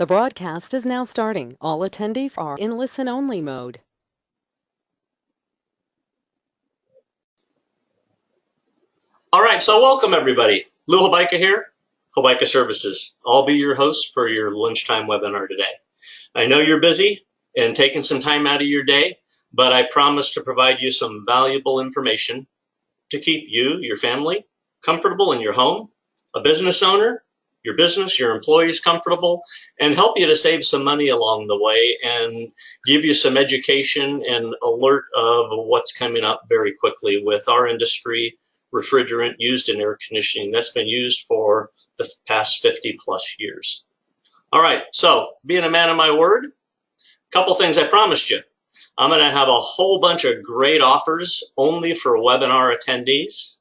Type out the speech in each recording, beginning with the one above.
The broadcast is now starting. All attendees are in listen-only mode. All right, so welcome everybody. Lou Hobaica here, Hobaica Services. I'll be your host for your lunchtime webinar today. I know you're busy and taking some time out of your day, but I promise to provide you some valuable information to keep you, your family, comfortable in your home, a business owner, your business, your employees comfortable, and help you to save some money along the way and give you some education and alert of what's coming up very quickly with our industry, refrigerant used in air conditioning that's been used for the past 50 plus years. All right, so being a man of my word, a couple things I promised you. I'm going to have a whole bunch of great offers only for webinar attendees.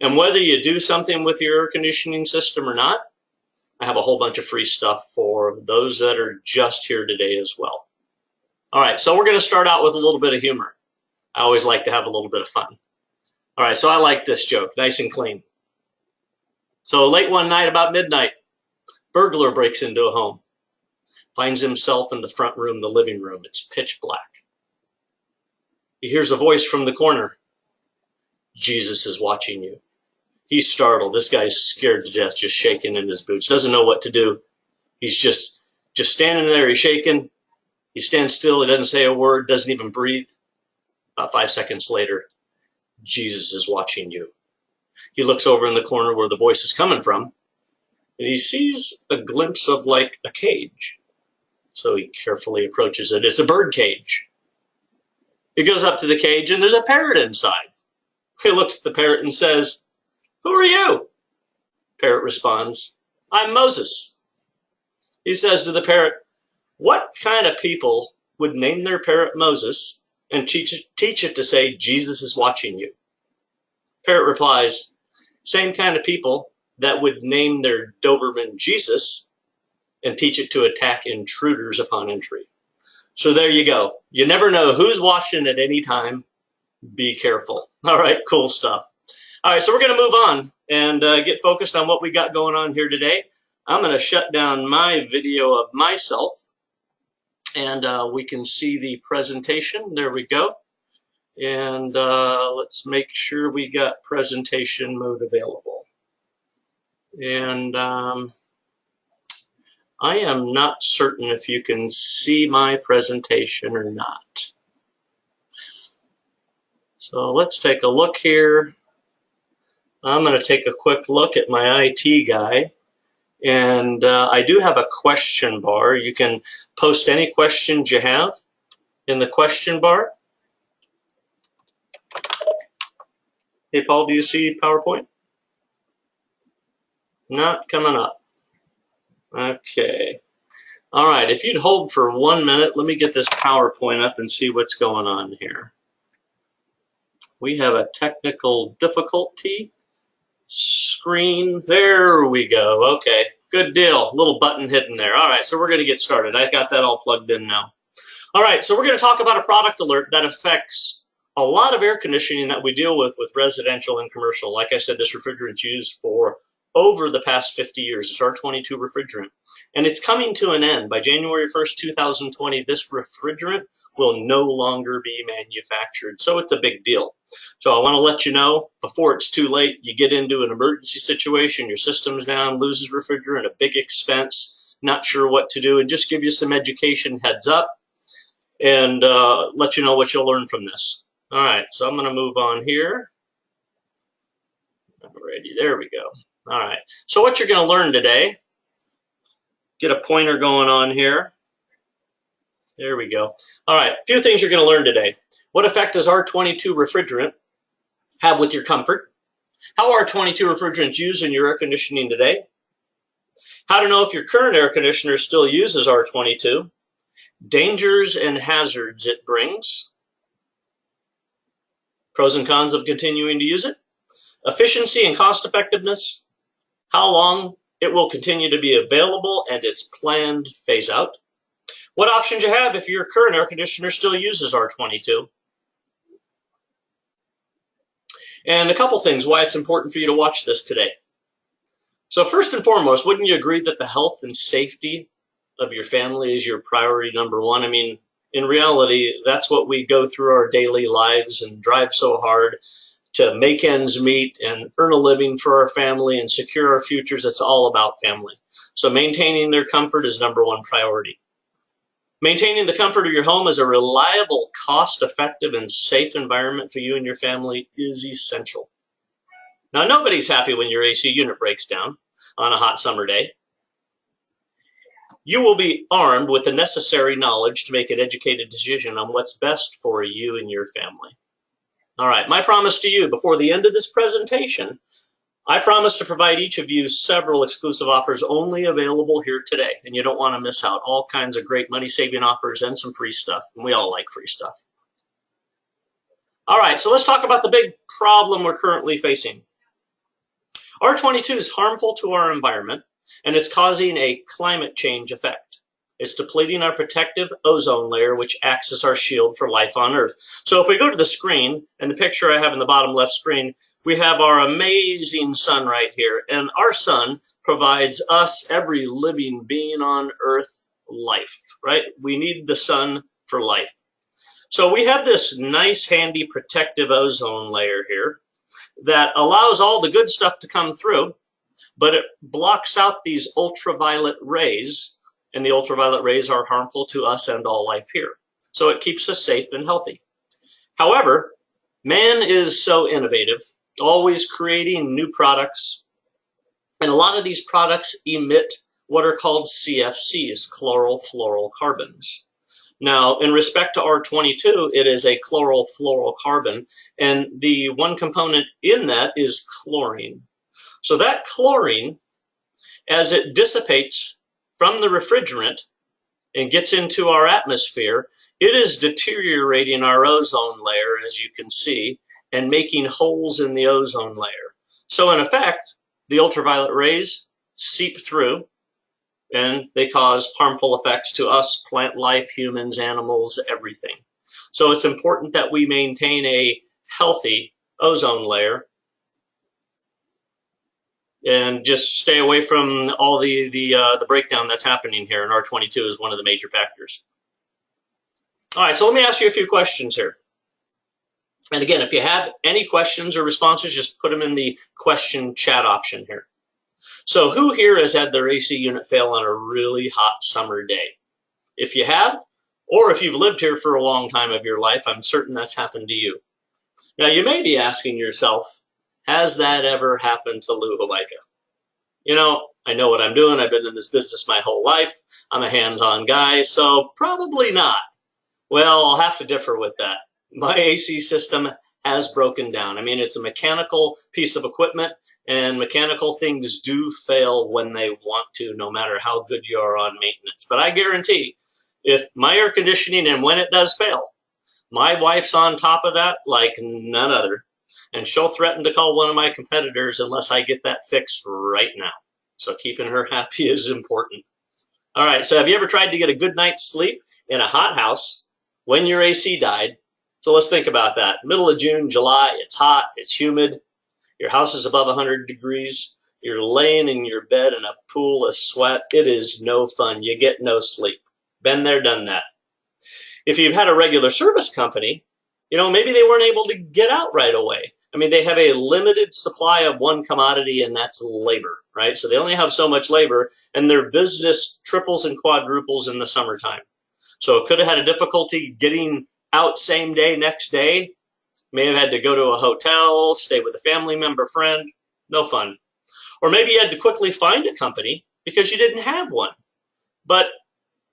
And whether you do something with your air conditioning system or not, I have a whole bunch of free stuff for those that are just here today as well. All right, so we're going to start out with a little bit of humor. I always like to have a little bit of fun. All right, so I like this joke, nice and clean. So late one night, about midnight, burglar breaks into a home, finds himself in the front room, the living room. It's pitch black. He hears a voice from the corner. Jesus is watching you. He's startled. This guy's scared to death, just shaking in his boots, doesn't know what to do. He's just standing there. He's shaking. He stands still. He doesn't say a word, doesn't even breathe. About 5 seconds later, Jesus is watching you. He looks over in the corner where the voice is coming from, and he sees a glimpse of like a cage. So he carefully approaches it. It's a bird cage. He goes up to the cage, and there's a parrot inside. He looks at the parrot and says, "Who are you?" Parrot responds, "I'm Moses." He says to the parrot, "What kind of people would name their parrot Moses and teach it to say, 'Jesus is watching you'?" Parrot replies, "Same kind of people that would name their Doberman Jesus and teach it to attack intruders upon entry." So there you go. You never know who's watching at any time. Be careful. All right, cool stuff. All right, so we're going to move on and get focused on what we got going on here today. I'm going to shut down my video of myself, and we can see the presentation. There we go. And let's make sure we got presentation mode available. And I am not certain if you can see my presentation or not. So let's take a look here. I'm going to take a quick look at my IT guy. And I do have a question bar. You can post any questions you have in the question bar. Hey, Paul, do you see PowerPoint? Not coming up. Okay. All right, if you'd hold for 1 minute, let me get this PowerPoint up and see what's going on here. We have a technical difficulty. Screen, there we go. Okay, good deal. Little button hidden there. All right, so we're going to get started. I got that all plugged in now. All right, so we're going to talk about a product alert that affects a lot of air conditioning that we deal with residential and commercial. Like I said, this refrigerant's used for over the past 50 years. It's R22 refrigerant. And it's coming to an end. By January 1st, 2020, this refrigerant will no longer be manufactured. So it's a big deal. So I want to let you know before it's too late, you get into an emergency situation, your system's down, loses refrigerant, a big expense, not sure what to do, and just give you some education heads up and let you know what you'll learn from this. All right, so I'm going to move on here. Alrighty, there we go. All right, so what you're going to learn today, get a pointer going on here. There we go. All right, a few things you're going to learn today. What effect does R22 refrigerant have with your comfort? How R22 refrigerants used in your air conditioning today? How to know if your current air conditioner still uses R22? Dangers and hazards it brings. Pros and cons of continuing to use it. Efficiency and cost effectiveness. How long it will continue to be available and its planned phase out. What options you have if your current air conditioner still uses R22. And a couple things why it's important for you to watch this today. So first and foremost, wouldn't you agree that the health and safety of your family is your priority number one. I mean, in reality, that's what we go through our daily lives and drive so hard to make ends meet and earn a living for our family and secure our futures. It's all about family. So maintaining their comfort is number one priority. Maintaining the comfort of your home as a reliable, cost-effective, and safe environment for you and your family is essential. Now, nobody's happy when your AC unit breaks down on a hot summer day. You will be armed with the necessary knowledge to make an educated decision on what's best for you and your family. All right, my promise to you before the end of this presentation, I promise to provide each of you several exclusive offers only available here today, and you don't want to miss out. All kinds of great money-saving offers and some free stuff, and we all like free stuff. All right, so let's talk about the big problem we're currently facing. R22 is harmful to our environment, and it's causing a climate change effect. It's depleting our protective ozone layer, which acts as our shield for life on Earth. So if we go to the screen, and the picture I have in the bottom left screen, we have our amazing sun right here. And our sun provides us, every living being on Earth, life, right? We need the sun for life. So we have this nice, handy protective ozone layer here that allows all the good stuff to come through, but it blocks out these ultraviolet rays, and the ultraviolet rays are harmful to us and all life here. So it keeps us safe and healthy. However, man is so innovative, always creating new products, and a lot of these products emit what are called CFCs, chlorofluorocarbons. Now, in respect to R22, it is a chlorofluorocarbon, and the one component in that is chlorine. So that chlorine, as it dissipates from the refrigerant and gets into our atmosphere, it is deteriorating our ozone layer, as you can see, and making holes in the ozone layer. So in effect, the ultraviolet rays seep through, and they cause harmful effects to us, plant life, humans, animals, everything. So it's important that we maintain a healthy ozone layer and just stay away from all the breakdown that's happening here, and R22 is one of the major factors. All right, so let me ask you a few questions here. And again, if you have any questions or responses, just put them in the question chat option here. So who here has had their AC unit fail on a really hot summer day? If you have, or if you've lived here for a long time of your life, I'm certain that's happened to you. Now, you may be asking yourself, has that ever happened to Lou Hobaica? You know, I know what I'm doing. I've been in this business my whole life. I'm a hands-on guy, so probably not. Well, I'll have to differ with that. My AC system has broken down. I mean, it's a mechanical piece of equipment, and mechanical things do fail when they want to, no matter how good you are on maintenance. But I guarantee, if my air conditioning, and when it does fail, my wife's on top of that like none other. And she'll threaten to call one of my competitors unless I get that fixed right now. So keeping her happy is important. All right, so have you ever tried to get a good night's sleep in a hot house when your AC died? So let's think about that. Middle of June, July, it's hot, it's humid, your house is above 100 degrees, you're laying in your bed in a pool of sweat. It is no fun. You get no sleep. Been there, done that. If you've had a regular service company, you know, maybe they weren't able to get out right away. I mean, they have a limited supply of one commodity, and that's labor, right? So they only have so much labor, and their business triples and quadruples in the summertime. So it could have had a difficulty getting out same day, next day. May have had to go to a hotel, stay with a family member, friend. No fun. Or maybe you had to quickly find a company because you didn't have one. But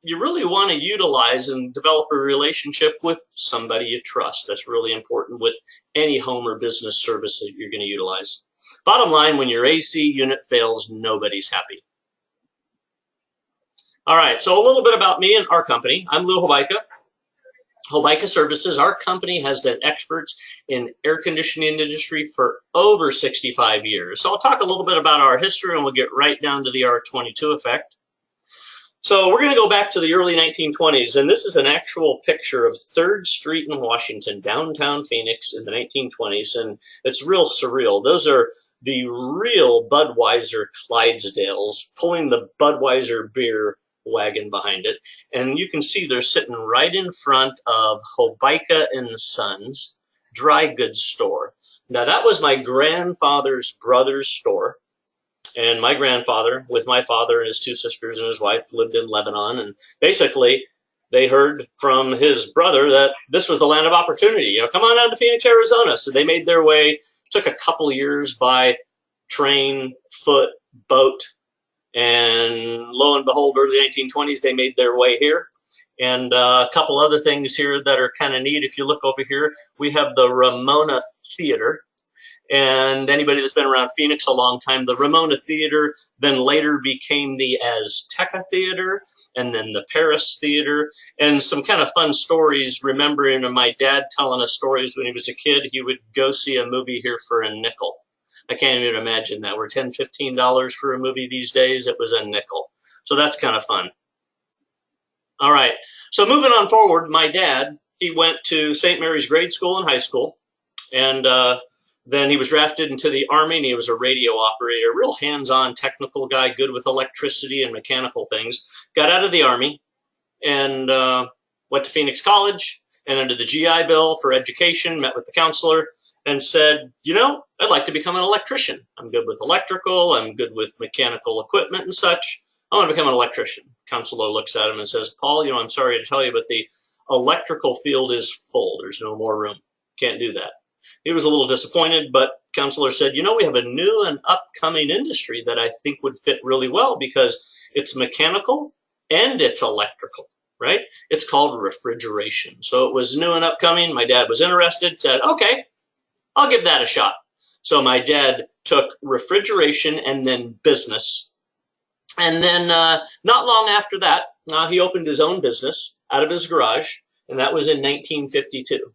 you really want to utilize and develop a relationship with somebody you trust. That's really important with any home or business service that you're going to utilize. Bottom line, when your AC unit fails, nobody's happy. All right, so a little bit about me and our company. I'm Lou Hobaica. Hobaica Services, our company has been experts in air conditioning industry for over 65 years. So I'll talk a little bit about our history, and we'll get right down to the R22 effect. So we're going to go back to the early 1920s, and this is an actual picture of 3rd Street in Washington, downtown Phoenix in the 1920s, and it's real surreal. Those are the real Budweiser Clydesdales pulling the Budweiser beer wagon behind it. And you can see they're sitting right in front of Hobaica and Sons dry goods store. Now that was my grandfather's brother's store. And my grandfather, with my father and his two sisters and his wife, lived in Lebanon. And basically, they heard from his brother that this was the land of opportunity. You know, come on down to Phoenix, Arizona. So they made their way. Took a couple of years by train, foot, boat, and lo and behold, early 1920s, they made their way here. And a couple other things here that are kind of neat. If you look over here, we have the Ramona Theater. And anybody that's been around Phoenix a long time, the Ramona Theater then later became the Azteca Theater and then the Paris Theater. And some kind of fun stories, remembering my dad telling us stories when he was a kid. He would go see a movie here for a nickel. I can't even imagine that. We're $10, $15 for a movie these days. It was a nickel. So that's kind of fun. All right. So moving on forward, my dad, he went to St. Mary's grade school and high school. And then he was drafted into the Army, and he was a radio operator, real hands-on technical guy, good with electricity and mechanical things. Got out of the Army and went to Phoenix College, and under the GI Bill for education, met with the counselor and said, you know, I'd like to become an electrician. I'm good with electrical. I'm good with mechanical equipment and such. I want to become an electrician. Counselor looks at him and says, Paul, you know, I'm sorry to tell you, but the electrical field is full. There's no more room. Can't do that. He was a little disappointed, but counselor said, you know, we have a new and upcoming industry that I think would fit really well because it's mechanical and it's electrical, right? It's called refrigeration. So it was new and upcoming. My dad was interested, said, okay, I'll give that a shot. So my dad took refrigeration and then business. And then not long after that, he opened his own business out of his garage, and that was in 1952.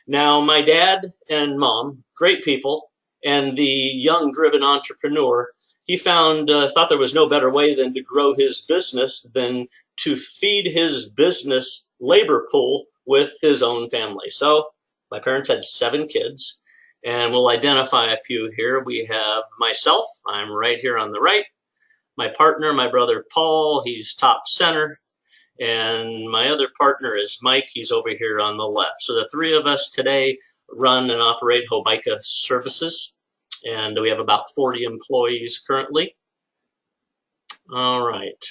Now, my dad and mom, great people, and the young, driven entrepreneur, he found, thought there was no better way than to grow his business than to feed his business labor pool with his own family. So my parents had 7 kids, and we'll identify a few here. We have myself, I'm right here on the right. My partner, my brother Paul, he's top center. And my other partner is Mike. He's over here on the left. So the 3 of us today run and operate Hobaica Services. And we have about 40 employees currently. All right.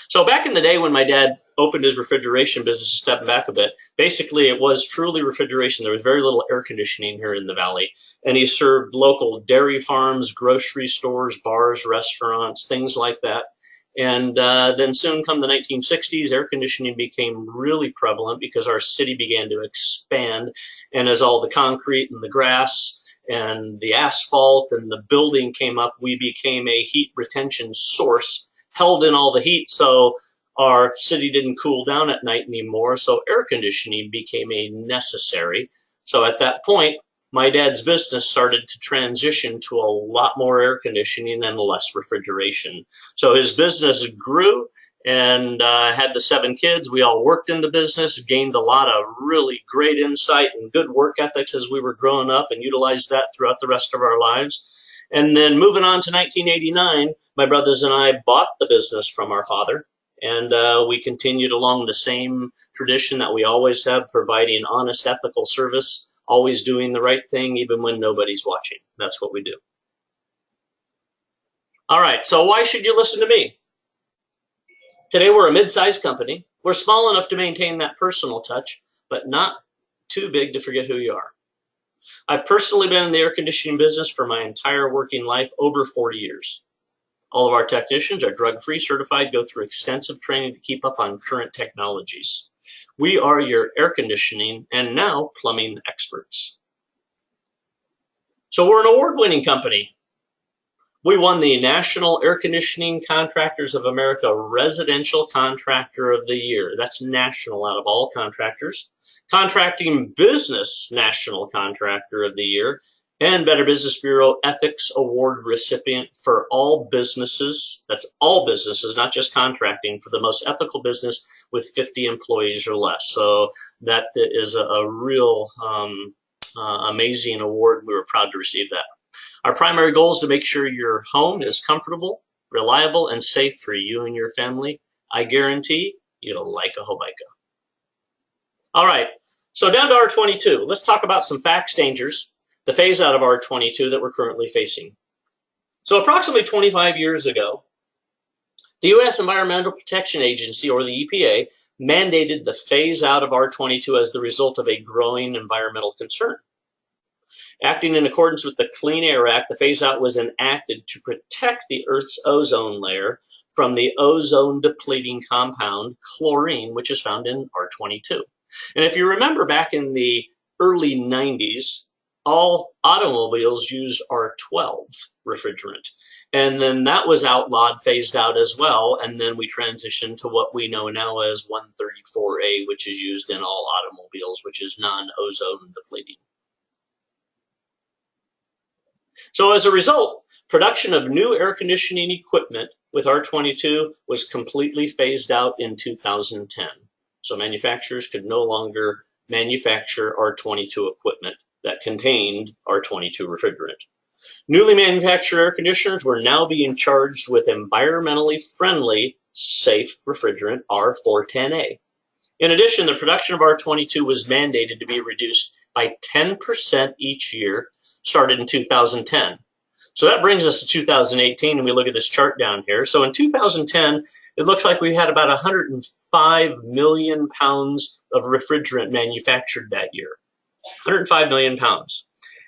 So back in the day when my dad opened his refrigeration business, stepping back a bit, basically it was truly refrigeration. There was very little air conditioning here in the valley. And he served local dairy farms, grocery stores, bars, restaurants, things like that. And then soon come the 1960s, air conditioning became really prevalent because our city began to expand. And as all the concrete and the grass and the asphalt and the building came up, we became a heat retention source, held in all the heat so our city didn't cool down at night anymore. So air conditioning became a necessary. So at that point, my dad's business started to transition to a lot more air conditioning and less refrigeration. So his business grew and had the 7 kids. We all worked in the business, gained a lot of really great insight and good work ethics as we were growing up, and utilized that throughout the rest of our lives. And then moving on to 1989, my brothers and I bought the business from our father. And we continued along the same tradition that we always have, providing honest, ethical service, always doing the right thing, even when nobody's watching. That's what we do. All right, so why should you listen to me? Today we're a mid-sized company. We're small enough to maintain that personal touch, but not too big to forget who you are. I've personally been in the air conditioning business for my entire working life, over 40 years. All of our technicians are drug-free certified, go through extensive training to keep up on current technologies. We are your air conditioning and now plumbing experts. So we're an award-winning company. We won the National Air Conditioning Contractors of America Residential Contractor of the Year. That's national out of all contractors. Contracting Business National Contractor of the Year. And Better Business Bureau Ethics Award recipient for all businesses. That's all businesses, not just contracting, for the most ethical business with 50 employees or less. So that is a real amazing award. We were proud to receive that. Our primary goal is to make sure your home is comfortable, reliable, and safe for you and your family I guarantee you'll like a Hobaica. All right, so down to R22. Let's talk about some facts, dangers, the phase out of R22 that we're currently facing. So approximately 25 years ago, the U.S. Environmental Protection Agency, or the EPA, mandated the phase out of R22 as the result of a growing environmental concern. Acting in accordance with the Clean Air Act, the phase out was enacted to protect the Earth's ozone layer from the ozone depleting compound chlorine, which is found in R22. And if you remember back in the early 90s, all automobiles used R12 refrigerant. And then that was outlawed, phased out as well. And then we transitioned to what we know now as 134A, which is used in all automobiles, which is non-ozone depleting. So as a result, production of new air conditioning equipment with R22 was completely phased out in 2010. So manufacturers could no longer manufacture R22 equipment that contained R22 refrigerant. Newly manufactured air conditioners were now being charged with environmentally friendly, safe refrigerant R410A. In addition, the production of R22 was mandated to be reduced by 10% each year, started in 2010. So that brings us to 2018, and we look at this chart down here. So in 2010, it looks like we had about 105 million pounds of refrigerant manufactured that year. 105 million pounds.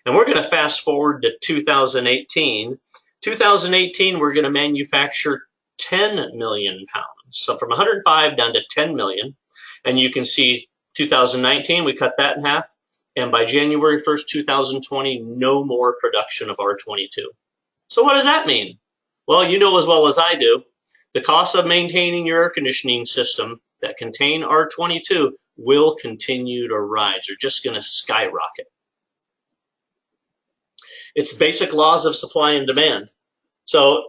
And we're going to fast forward to 2018. 2018, we're going to manufacture 10 million pounds. So from 105 down to 10 million. And you can see 2019, we cut that in half. And by January 1st, 2020, no more production of R22. So what does that mean? Well, you know as well as I do, the cost of maintaining your air conditioning system that contain R22 will continue to rise. They're just going to skyrocket. It's basic laws of supply and demand. So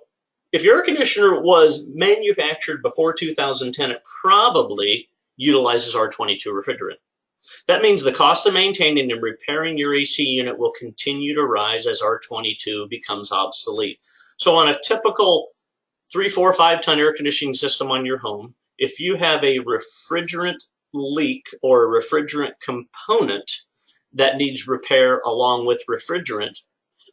if your air conditioner was manufactured before 2010, it probably utilizes R22 refrigerant. That means the cost of maintaining and repairing your AC unit will continue to rise as R22 becomes obsolete. So on a typical 3, 4, 5-ton air conditioning system on your home, if you have a refrigerant leak or a refrigerant component that needs repair along with refrigerant,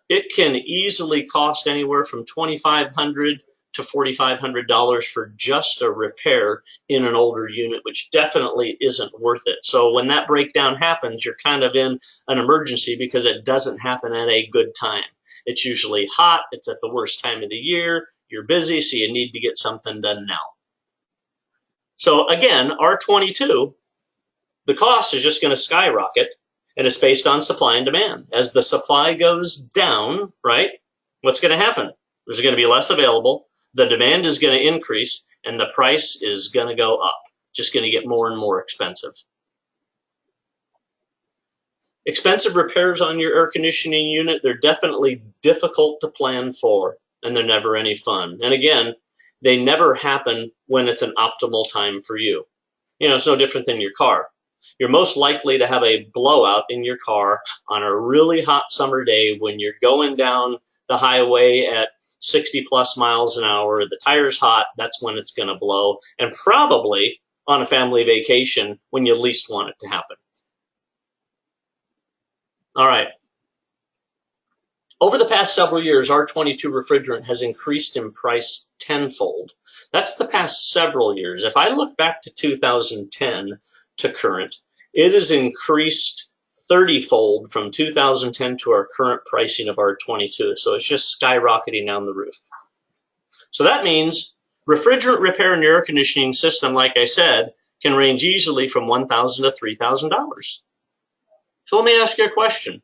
it can easily cost anywhere from $2,500 to $4,500 for just a repair in an older unit, which definitely isn't worth it. So when that breakdown happens, you're kind of in an emergency because it doesn't happen at a good time. It's usually hot, it's at the worst time of the year, you're busy, so you need to get something done now. So again, R22, the cost is just going to skyrocket, and it's based on supply and demand. As the supply goes down, right, what's going to happen? There's going to be less available, the demand is going to increase, and the price is going to go up. Just going to get more and more expensive. Expensive repairs on your air conditioning unit, they're definitely difficult to plan for, and they're never any fun. And again, they never happen when it's an optimal time for you. You know, it's no different than your car. You're most likely to have a blowout in your car on a really hot summer day when you're going down the highway at 60 plus miles an hour, the tire's hot, that's when it's going to blow, and probably on a family vacation when you least want it to happen. All right. Over the past several years, R22 refrigerant has increased in price tenfold. That's the past several years. If I look back to 2010 to current, it has increased 30-fold from 2010 to our current pricing of R22. So it's just skyrocketing down the roof. So that means refrigerant repair in your air conditioning system, like I said, can range easily from $1,000 to $3,000. So let me ask you a question.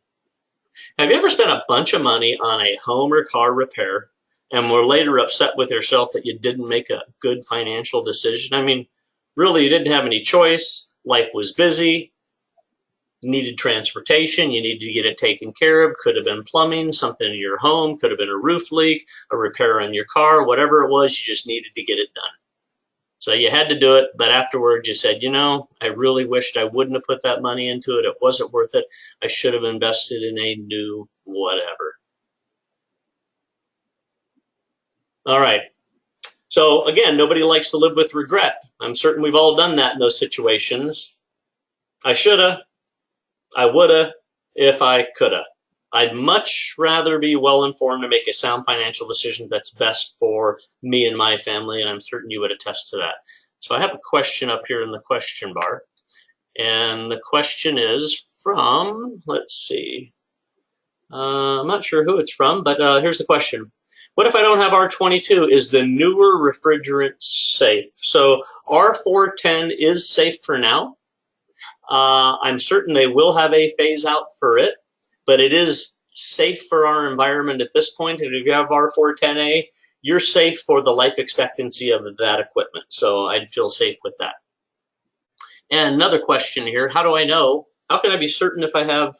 Have you ever spent a bunch of money on a home or car repair and were later upset with yourself that you didn't make a good financial decision? I mean, really, you didn't have any choice. Life was busy, needed transportation, you needed to get it taken care of. Could have been plumbing, something in your home, could have been a roof leak, a repair on your car, whatever it was, you just needed to get it done. So you had to do it, but afterwards you said, you know, I really wished I wouldn't have put that money into it. It wasn't worth it. I should have invested in a new whatever. All right. So again, nobody likes to live with regret. I'm certain we've all done that in those situations. I shoulda, I woulda, if I coulda. I'd much rather be well informed to make a sound financial decision that's best for me and my family, and I'm certain you would attest to that. So I have a question up here in the question bar, and the question is from, let's see, I'm not sure who it's from, but here's the question. What if I don't have R22? Is the newer refrigerant safe? So R410 is safe for now. I'm certain they will have a phase out for it, but it is safe for our environment at this point. And if you have R410A, you're safe for the life expectancy of that equipment. So I'd feel safe with that. And another question here, how do I know? How can I be certain if I have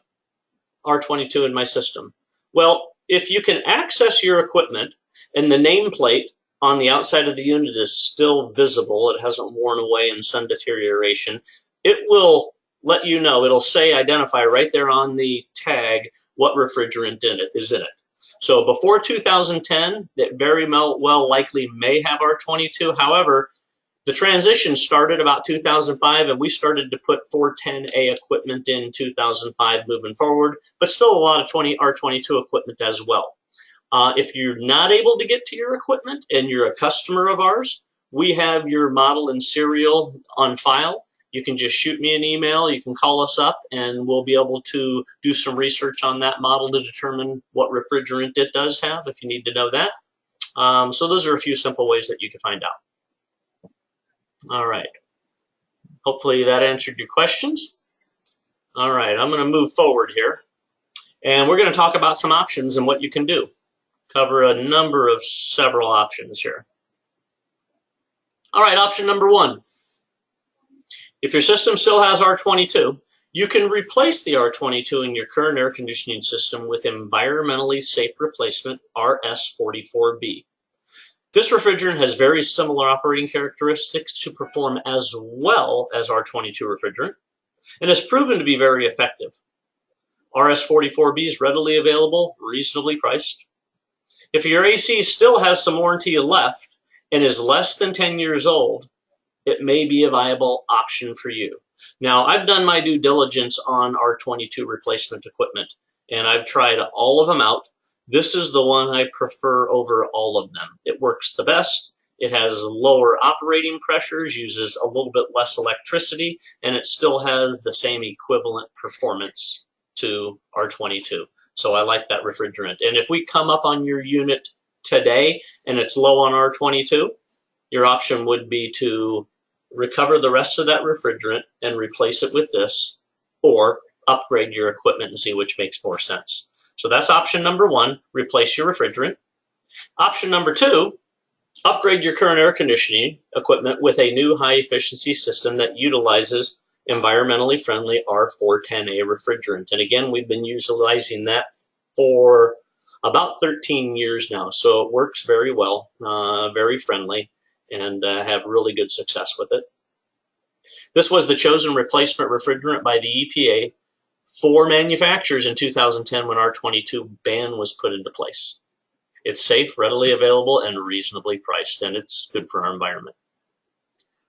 R22 in my system? Well, if you can access your equipment and the nameplate on the outside of the unit is still visible, it hasn't worn away in some deterioration, it will let you know. It'll say, identify right there on the tag what refrigerant is in it. So before 2010, that very well likely may have R22. However, the transition started about 2005, and we started to put 410A equipment in 2005 moving forward, but still a lot of R22 equipment as well. If you're not able to get to your equipment and you're a customer of ours, we have your model and serial on file. You can just shoot me an email, you can call us up, and we'll be able to do some research on that model to determine what refrigerant it does have if you need to know that. So those are a few simple ways that you can find out. All right. Hopefully that answered your questions. All right, I'm going to move forward here, and we're going to talk about some options and what you can do. Cover a number of several options here. All right, option number one. If your system still has R22, you can replace the R22 in your current air conditioning system with environmentally safe replacement RS44B. This refrigerant has very similar operating characteristics to perform as well as R22 refrigerant, and has proven to be very effective. RS44B is readily available, reasonably priced. If your AC still has some warranty left and is less than 10 years old, it may be a viable option for you. Now, I've done my due diligence on R22 replacement equipment, and I've tried all of them out. This is the one I prefer over all of them. It works the best. It has lower operating pressures, uses a little bit less electricity, and it still has the same equivalent performance to R22. So I like that refrigerant. And if we come up on your unit today and it's low on R22, your option would be to recover the rest of that refrigerant and replace it with this, or upgrade your equipment and see which makes more sense. So that's option number one, replace your refrigerant. Option number two, upgrade your current air conditioning equipment with a new high efficiency system that utilizes environmentally friendly R410A refrigerant. And again, we've been utilizing that for about 13 years now. So it works very well, very friendly, and have really good success with it. This was the chosen replacement refrigerant by the EPA for manufacturers in 2010 when R22 ban was put into place. It's safe, readily available, and reasonably priced, and it's good for our environment.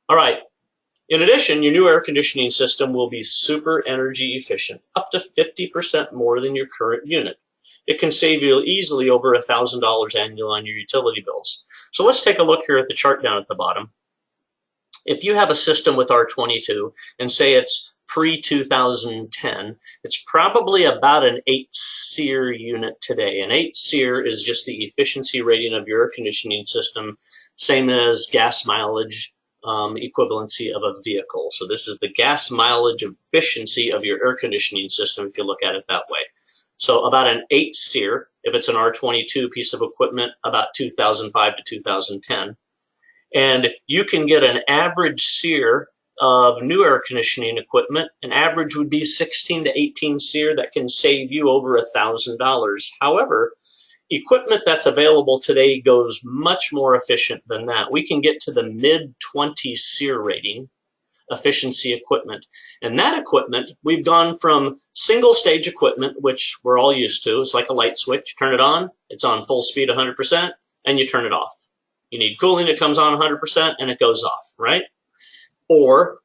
All right. In addition, your new air conditioning system will be super energy efficient, up to 50% more than your current unit. It can save you easily over $1,000 annually on your utility bills. So let's take a look here at the chart down at the bottom. If you have a system with R22 and say it's pre-2010, it's probably about an 8 SEER unit today. An 8 SEER is just the efficiency rating of your air conditioning system, same as gas mileage equivalency of a vehicle. So this is the gas mileage efficiency of your air conditioning system if you look at it that way. So about an 8 SEER, if it's an R22 piece of equipment, about 2005 to 2010. And you can get an average SEER of new air conditioning equipment. An average would be 16 to 18 SEER that can save you over $1,000. However, equipment that's available today goes much more efficient than that. We can get to the mid-20 SEER rating efficiency equipment. And that equipment, we've gone from single stage equipment, which we're all used to. It's like a light switch. You turn it on, it's on full speed 100%, and you turn it off. You need cooling, it comes on 100% and it goes off, right? Or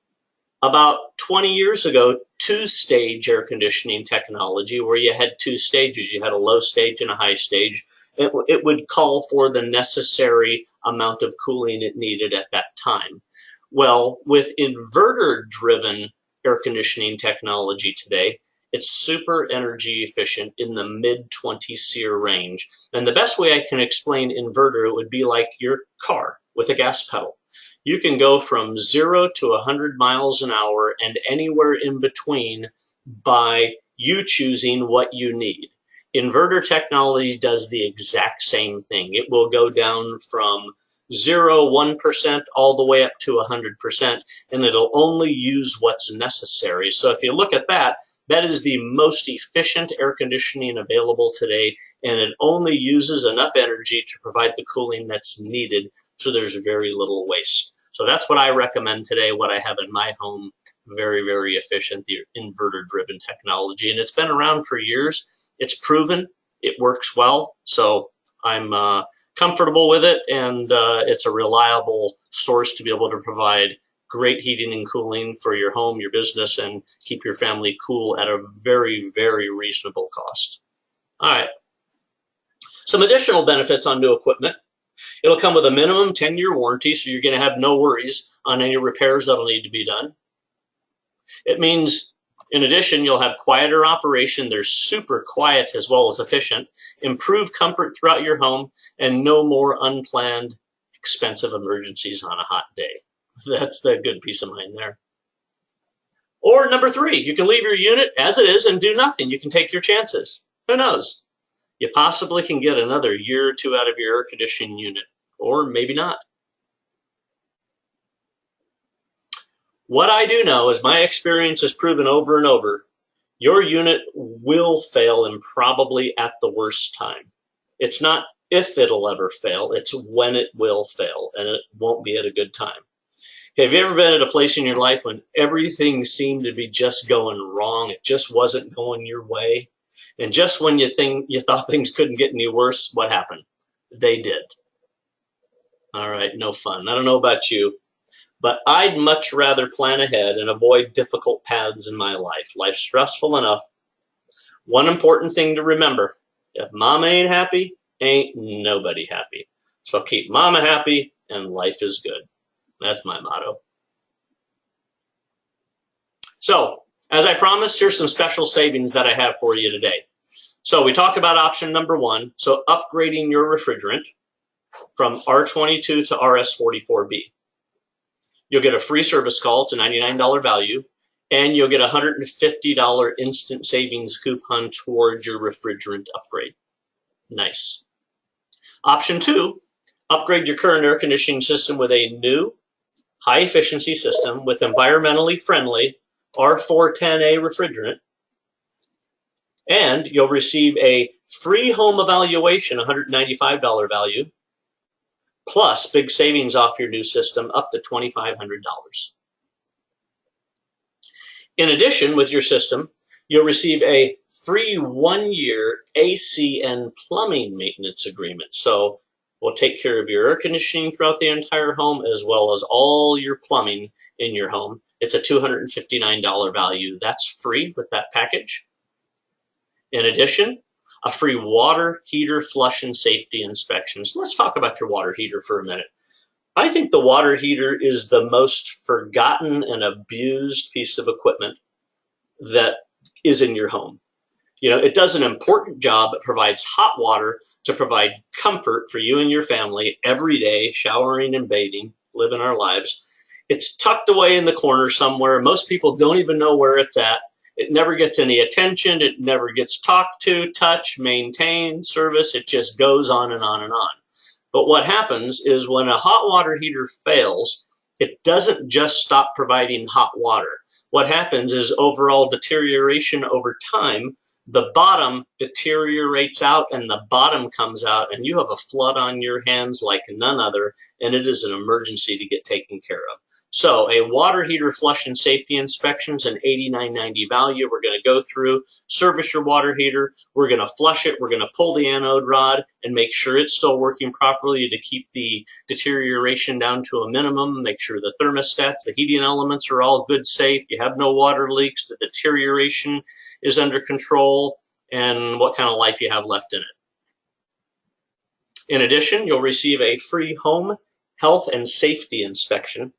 about 20 years ago, two-stage air conditioning technology, where you had two stages. You had a low stage and a high stage. It would call for the necessary amount of cooling it needed at that time. Well, with inverter-driven air conditioning technology today, it's super energy efficient in the mid-20 SEER range. And the best way I can explain inverter, it would be like your car with a gas pedal. You can go from 0 to 100 miles an hour and anywhere in between by you choosing what you need. Inverter technology does the exact same thing. It will go down from 0, 1% all the way up to 100%, and it'll only use what's necessary. So if you look at that, that is the most efficient air conditioning available today, and it only uses enough energy to provide the cooling that's needed, so there's very little waste. So that's what I recommend today, what I have in my home. Very, very efficient, the inverter-driven technology. And it's been around for years. It's proven. It works well. So I'm comfortable with it, and it's a reliable source to be able to provide great heating and cooling for your home, your business, and keep your family cool at a very, very reasonable cost. All right. Some additional benefits on new equipment. It'll come with a minimum 10-year warranty, so you're going to have no worries on any repairs that'll need to be done. It means, in addition, you'll have quieter operation. They're super quiet as well as efficient, improved comfort throughout your home, and no more unplanned expensive emergencies on a hot day. That's the good peace of mind there. Or number 3, you can leave your unit as it is and do nothing. You can take your chances. Who knows? You possibly can get another year or 2 out of your air conditioning unit, or maybe not. What I do know is my experience has proven over and over, your unit will fail, and probably at the worst time. It's not if it'll ever fail, it's when it will fail, and it won't be at a good time. Okay, have you ever been at a place in your life when everything seemed to be just going wrong? It just wasn't going your way. And just when you thought things couldn't get any worse, what happened? They did. All right, no fun. I don't know about you, but I'd much rather plan ahead and avoid difficult paths in my life. Life's stressful enough. One important thing to remember, if mama ain't happy, ain't nobody happy. So keep mama happy and life is good. That's my motto. So, as I promised, here's some special savings that I have for you today. So we talked about option number 1, so upgrading your refrigerant from R22 to RS44B. You'll get a free service call, it's a $99 value, and you'll get a $150 instant savings coupon towards your refrigerant upgrade. Nice. Option 2, upgrade your current air conditioning system with a new high-efficiency system with environmentally friendly R410A refrigerant, and you'll receive a free home evaluation, $195 value, plus big savings off your new system up to $2,500. In addition, with your system, you'll receive a free 1-year AC and plumbing maintenance agreement. So we'll take care of your air conditioning throughout the entire home, as well as all your plumbing in your home. It's a $259 value. That's free with that package. In addition, a free water heater flush and safety inspection. So let's talk about your water heater for a minute. I think the water heater is the most forgotten and abused piece of equipment that is in your home. You know, it does an important job. It provides hot water to provide comfort for you and your family every day, showering and bathing, living our lives. It's tucked away in the corner somewhere. Most people don't even know where it's at. It never gets any attention. It never gets talked to, touched, maintained, service. It just goes on and on and on. But what happens is when a hot water heater fails, it doesn't just stop providing hot water. What happens is overall deterioration over time. The bottom deteriorates out and the bottom comes out, and you have a flood on your hands like none other, and it is an emergency to get taken care of. So a water heater flush and safety inspection is an $89.90 value. We're going to go through, service your water heater. We're going to flush it. We're going to pull the anode rod, and make sure it's still working properly to keep the deterioration down to a minimum. Make sure the thermostats, the heating elements are all good, safe. You have no water leaks, the deterioration is under control, and what kind of life you have left in it. In addition, you'll receive a free home health and safety inspection,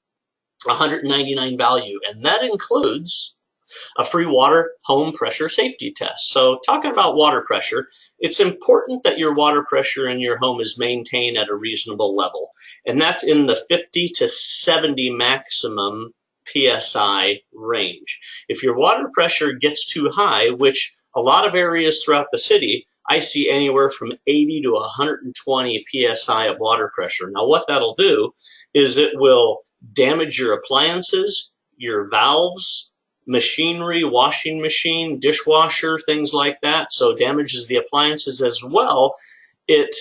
$199 value, and that includes a free water home pressure safety test. So talking about water pressure, it's important that your water pressure in your home is maintained at a reasonable level, and that's in the 50 to 70 maximum PSI range. If your water pressure gets too high, which a lot of areas throughout the city, I see anywhere from 80 to 120 PSI of water pressure. Now what that'll do is it will damage your appliances, your valves, machinery, washing machine, dishwasher, things like that. So damages the appliances as well. It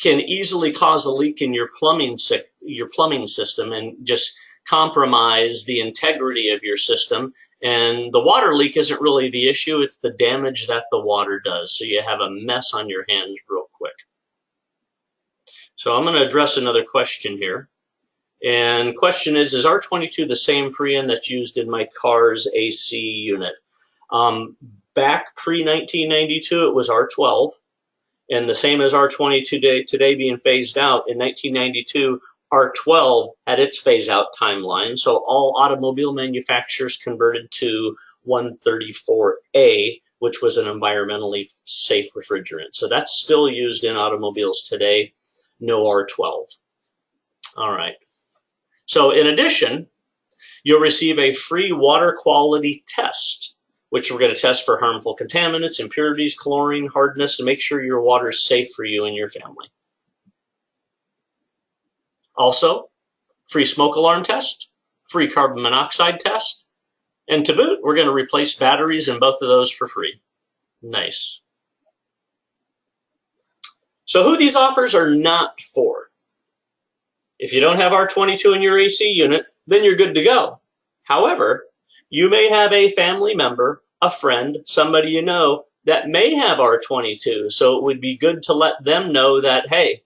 can easily cause a leak in your plumbing system and just compromise the integrity of your system. And the water leak isn't really the issue, it's the damage that the water does. So you have a mess on your hands real quick. So I'm going to address another question here. And question is R22 the same freon that's used in my car's AC unit? Back pre-1992, it was R12. And the same as R22 today being phased out, in 1992, R12 had its phase-out timeline. So all automobile manufacturers converted to 134A, which was an environmentally safe refrigerant. So that's still used in automobiles today, no R12. All right. So in addition, you'll receive a free water quality test, which we're going to test for harmful contaminants, impurities, chlorine, hardness, and make sure your water is safe for you and your family. Also, free smoke alarm test, free carbon monoxide test, and to boot, we're going to replace batteries in both of those for free. Nice. So who these offers are not for? If you don't have R22 in your AC unit, then you're good to go. However, you may have a family member, a friend, somebody you know that may have R22. So it would be good to let them know that, hey,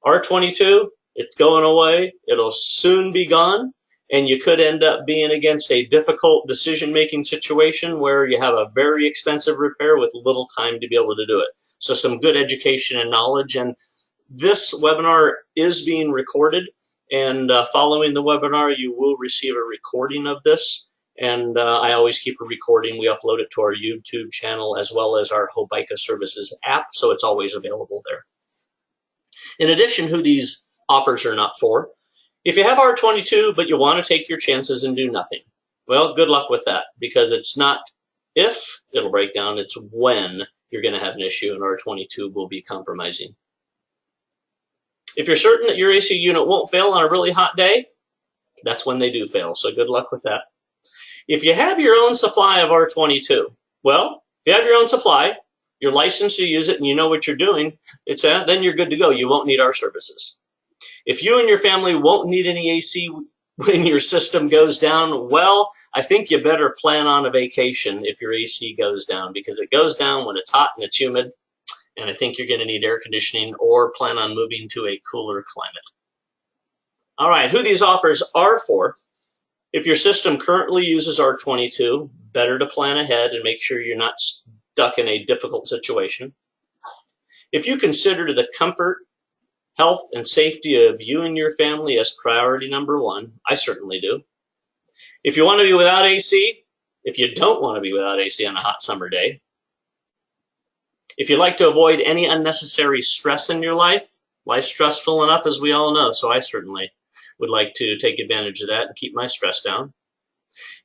R22, it's going away. It'll soon be gone. And you could end up being against a difficult decision-making situation where you have a very expensive repair with little time to be able to do it. So some good education and knowledge. And this webinar is being recorded, and following the webinar, you will receive a recording of this. And I always keep a recording. We upload it to our YouTube channel as well as our Hobaica Services app, so it's always available there. In addition, who these offers are not for, if you have R22 but you want to take your chances and do nothing, well, good luck with that, because it's not if it'll break down, it's when you're going to have an issue and R22 will be compromising. If you're certain that your AC unit won't fail on a really hot day, that's when they do fail, so good luck with that. If you have your own supply of R22, well, if you have your own supply, you're licensed to use it and you know what you're doing, then you're good to go. You won't need our services. If you and your family won't need any AC when your system goes down, well, I think you better plan on a vacation if your AC goes down, because it goes down when it's hot and it's humid, and I think you're going to need air conditioning or plan on moving to a cooler climate. All right, who these offers are for. If your system currently uses R22, better to plan ahead and make sure you're not stuck in a difficult situation. If you consider the comfort, health, and safety of you and your family as priority number one, I certainly do. If you want to be without AC, if you don't want to be without AC on a hot summer day, if you'd like to avoid any unnecessary stress in your life, life's stressful enough as we all know, so I certainly would like to take advantage of that and keep my stress down.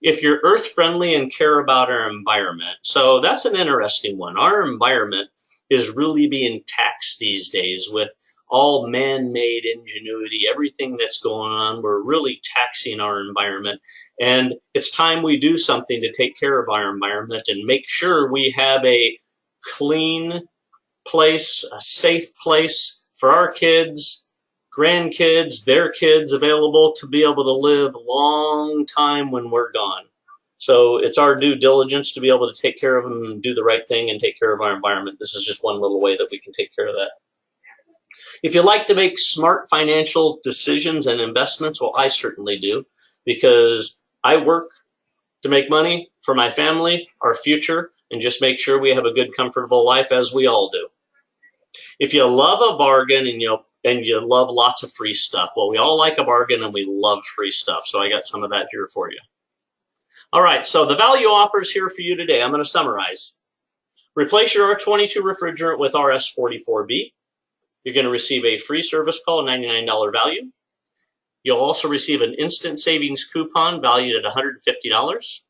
If you're earth-friendly and care about our environment, so that's an interesting one. Our environment is really being taxed these days with all man-made ingenuity, everything that's going on. We're really taxing our environment, and it's time we do something to take care of our environment and make sure we have a clean place, a safe place for our kids, grandkids, their kids, available to be able to live a long time when we're gone. So it's our due diligence to be able to take care of them and do the right thing and take care of our environment. This is just one little way that we can take care of that. If you like to make smart financial decisions and investments, well, I certainly do, because I work to make money for my family, our future, and just make sure we have a good, comfortable life, as we all do. If you love a bargain and you love lots of free stuff, well, we all like a bargain and we love free stuff. So I got some of that here for you. All right, so the value offers here for you today, I'm going to summarize. Replace your R22 refrigerant with RS44B. You're going to receive a free service call, $99 value. You'll also receive an instant savings coupon valued at $150.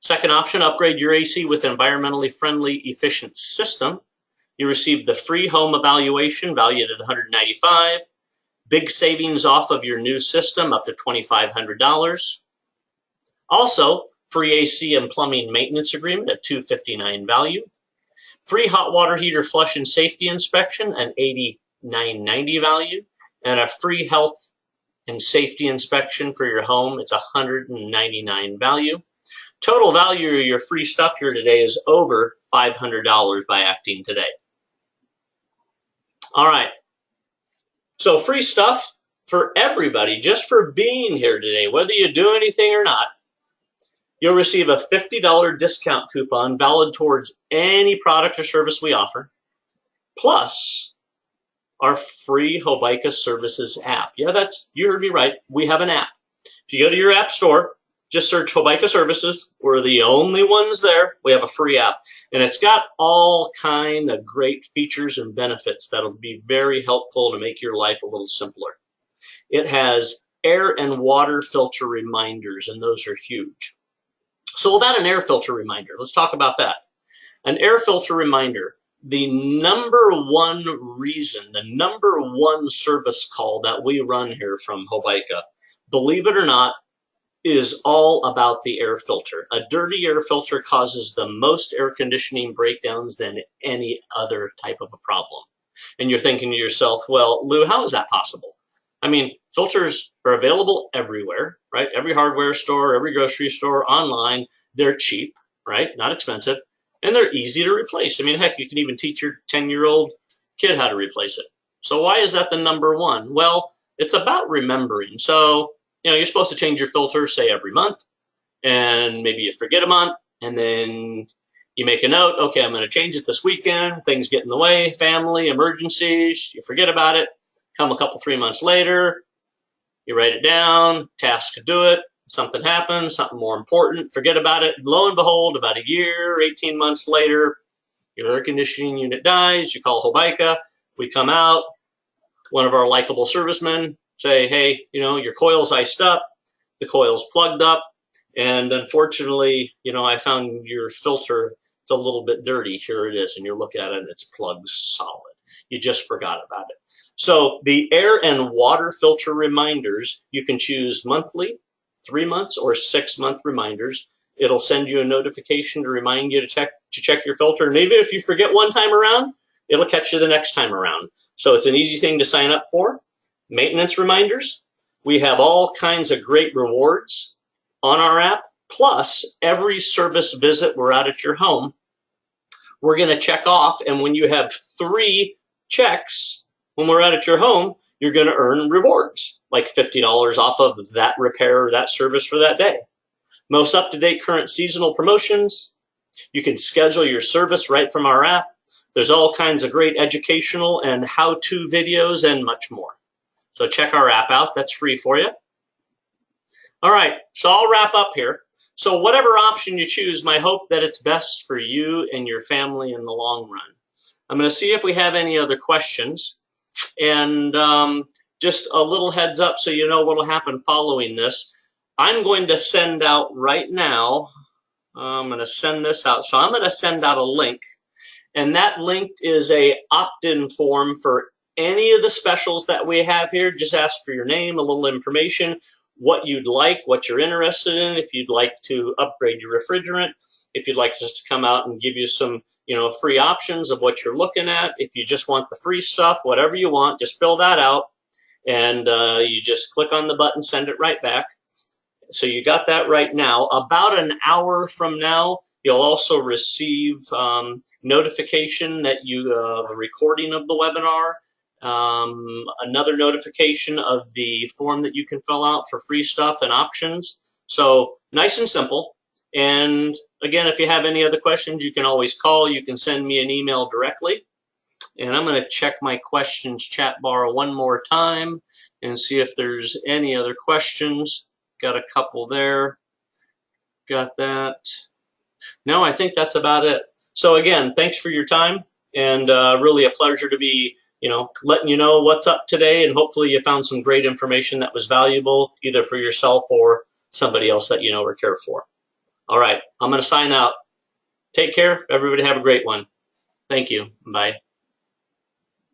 Second option, upgrade your AC with an environmentally friendly, efficient system. You receive the free home evaluation valued at $195. Big savings off of your new system, up to $2,500. Also, free AC and plumbing maintenance agreement at $259 value. Free hot water heater flush and safety inspection, an $89.90 value. And a free health and safety inspection for your home, it's $199 value. Total value of your free stuff here today is over $500 by acting today. All right, so free stuff for everybody, just for being here today, whether you do anything or not. You'll receive a $50 discount coupon valid towards any product or service we offer, plus our free Hobaica Services app. Yeah, you heard me right. We have an app. If you go to your app store, just search Hobaica Services. We're the only ones there. We have a free app, and it's got all kind of great features and benefits that'll be very helpful to make your life a little simpler. It has air and water filter reminders, and those are huge. So about an air filter reminder, let's talk about that. An air filter reminder, the number one reason, the number one service call that we run here from Hobaica, believe it or not, is all about the air filter. A dirty air filter causes the most air conditioning breakdowns than any other type of a problem. And you're thinking to yourself, well, Lou, how is that possible? I mean, filters are available everywhere, right? Every hardware store, every grocery store, online. They're cheap, right? Not expensive. And they're easy to replace. I mean, heck, you can even teach your 10-year-old kid how to replace it. So why is that the number one? Well, it's about remembering. So, you're supposed to change your filter, say, every month, and maybe you forget a month, and then you make a note, okay, I'm going to change it this weekend, things get in the way, family, emergencies, you forget about it, come a couple, 3 months later, you write it down, task to do it, something happens, something more important, forget about it, lo and behold, about a year, 18 months later, your air conditioning unit dies, you call Hobaica, we come out, one of our likable servicemen say, hey, your coil's iced up, the coil's plugged up, and unfortunately, I found your filter, it's a little bit dirty. Here it is, and you look at it, and it's plugged solid. You just forgot about it. So the air and water filter reminders, you can choose monthly, 3 months, or 6-month reminders. It'll send you a notification to remind you to check your filter. And even if you forget one time around, it'll catch you the next time around. So it's an easy thing to sign up for. Maintenance reminders. We have all kinds of great rewards on our app. Plus, every service visit we're out at your home, we're going to check off. And when you have 3 checks when we're out at your home, you're going to earn rewards, like $50 off of that repair or that service for that day. Most up-to-date current seasonal promotions. You can schedule your service right from our app. There's all kinds of great educational and how-to videos and much more. So check our app out. That's free for you. All right, so I'll wrap up here. So whatever option you choose, my hope that it's best for you and your family in the long run. I'm going to see if we have any other questions. And just a little heads up so you know what will happen following this. I'm going to send out right now, I'm going to send this out. So I'm going to send out a link. And that link is a opt-in form for any of the specials that we have here. Just ask for your name, a little information, what you'd like, what you're interested in, if you'd like to upgrade your refrigerant, if you'd like us to come out and give you some, free options of what you're looking at, if you just want the free stuff, whatever you want, just fill that out, and you just click on the button, send it right back. So you got that right now. About an hour from now, You'll also receive notification that you a recording of the webinar, another notification of the form that you can fill out for free stuff and options. So nice and simple. And again, if you have any other questions, you can always call. You can send me an email directly. And I'm going to check my questions chat bar one more time and see if there's any other questions. Got a couple there. Got that. No, I think that's about it. So again, thanks for your time, and really a pleasure to be, letting you know what's up today, and hopefully you found some great information that was valuable either for yourself or somebody else that you know or care for. All right, I'm going to sign out. Take care. Everybody have a great one. Thank you. Bye.